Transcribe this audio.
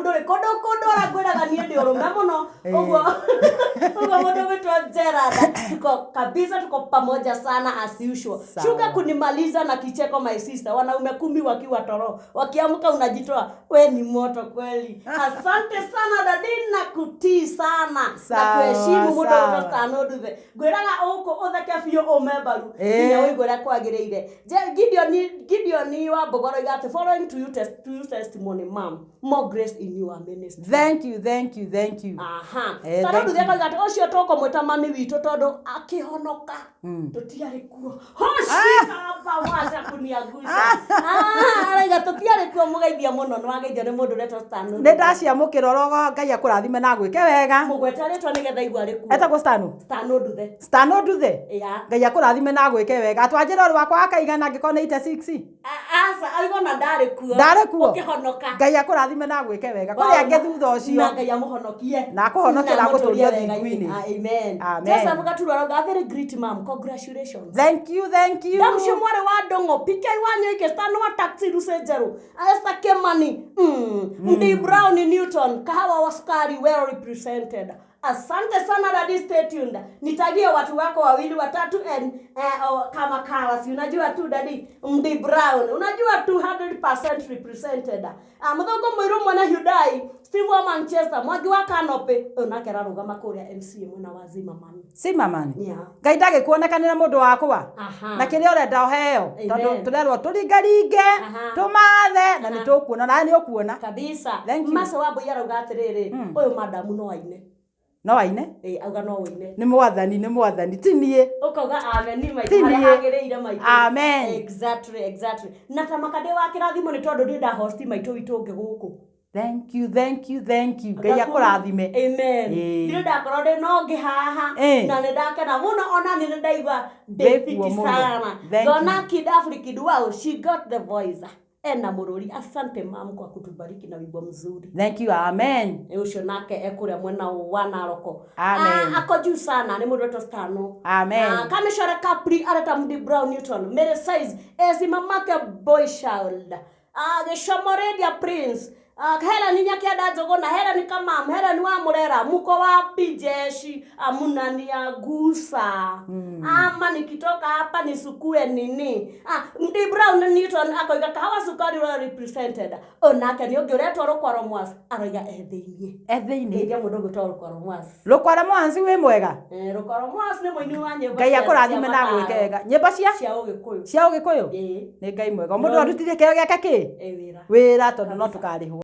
Ndūrī Kūndu gwĩraga niĩ ndĩ ũrũme mũno ũguo mũndũ wĩtwo Gerard tuko pamoja sana as usual. Shuka kunimaliza na kicheko my sister. Wanaume 10 wakiwa toro wakiamka unajitoa we ni moto kweli. Asante sana dadi na kutii sana na kuheshimu mũndũ wĩtwo Ndūrī gwĩraga ũkũ ũtheke biũ ũmembaru nginya ũigũre kwagĩrĩire. Gideon wa Bogoro got following to you testimony mom. More grace in your ministry. Thank you. Sana Ndūrī got ocio toko mwita mami witũ tondu akihonoka tutiari kuo. Hoshika wacha kuniangusha. Araiga tutiari kuo mugeithia muno nwageithio ni mundu retwo Ndūrī. Nĩ ndaciamũkĩra orogo Ngai akũrathime na gwĩke wega. Mugweta retwo nigetha igwa rĩkuo. Etagwo Ndūrī. Ngai akũrathime na gwĩke wega. Atwanjĩra ũrĩ wakwa akaigana angĩkorwo nĩ 86. Asa aigona ndarĩ kuo. Ũkĩhonoka. Ngai akũrathime na gwĩke wega. Kũrĩa angĩ thutha ũcio. Na Ngai amũhonokie. Na akũhonokera gũtũria thingu-inĩ. Amen. Joseph Gaturwa very great mom. Congratulations. Thank you. Damsho mware wa dongo PK wanyo ikestano wa taxi rusejeru. Esta Kemani. Ndūrī Brown Newton kahawa wa sukari well represented. Asante sana dadi, stay tuned. Nitagie watu wako wawili watatu and kama kawa si unajua tu dadi Ndūrī Brown unajua 200% represented. Muthogo mwiru mwana Hyundai Steve wa Manchester mwagi wa Kanope onakera rugama kuria MCA mwana wazima mami. Si mamani. Ngai ndagĩkuonekanĩra mũndũ wakwa. Na kĩrĩa ũrenda ũheo. Tondũ tũrerwo tũringaringe tũmathe na nĩtũkuona na nĩ ũkuona. Kabisa. Masa wa Boyara ugatirĩrĩ ũyũ madamu no aine. No aine? Auga no waine. Nĩ mwathani ti niĩ. Ukauga amen ni maitũ harĩa hagĩrĩire maitũ. Amen. Exactly. Na tamakade wa kĩrathimo nĩ tondũ ndĩ nda host maitũ witũ ũngĩ gũkũ. Thank you. Ngai akũrathime. Amen. Ndĩ ndakorwo ndĩ no ngĩ haha na nĩ ndakena mũno ona nĩ ndaigua David sana. Dona Kid wow, she got the voice. Ena Mururi, asante mam kwa kutubariki na wimbo mzuri. Thank you, amen. Ucio nake ekuria mwena wa Naroko. Amen. Ako juu sana, ni mundu wetu Stano. Amen. Kamishora Capri, arata Ndūrī Brown Newton. Mere size, ezi mamake boy child. The Shamoredia Prince. Hela ni nyakiada jogo na hela ni kama hela ni wa murera muko wapi jeshi amunani agusa ama nikitoka hapa nisukue nini Ndūrī Brown Newton akoiga kahawa sukari wa represented onake ni ongeretwo rukwaro mwas aroiga etheinie ndia mundu gutoro rukwaro mwas wi mwega rukwaro mwas ni muini wa nyimbo Ngai akũrathime na gwĩke wega nyimbo cia Ũgĩkũyũ nĩ Ngai mwega mundu arutithie kĩo gĩake wĩra tondũ no tũkarĩhwo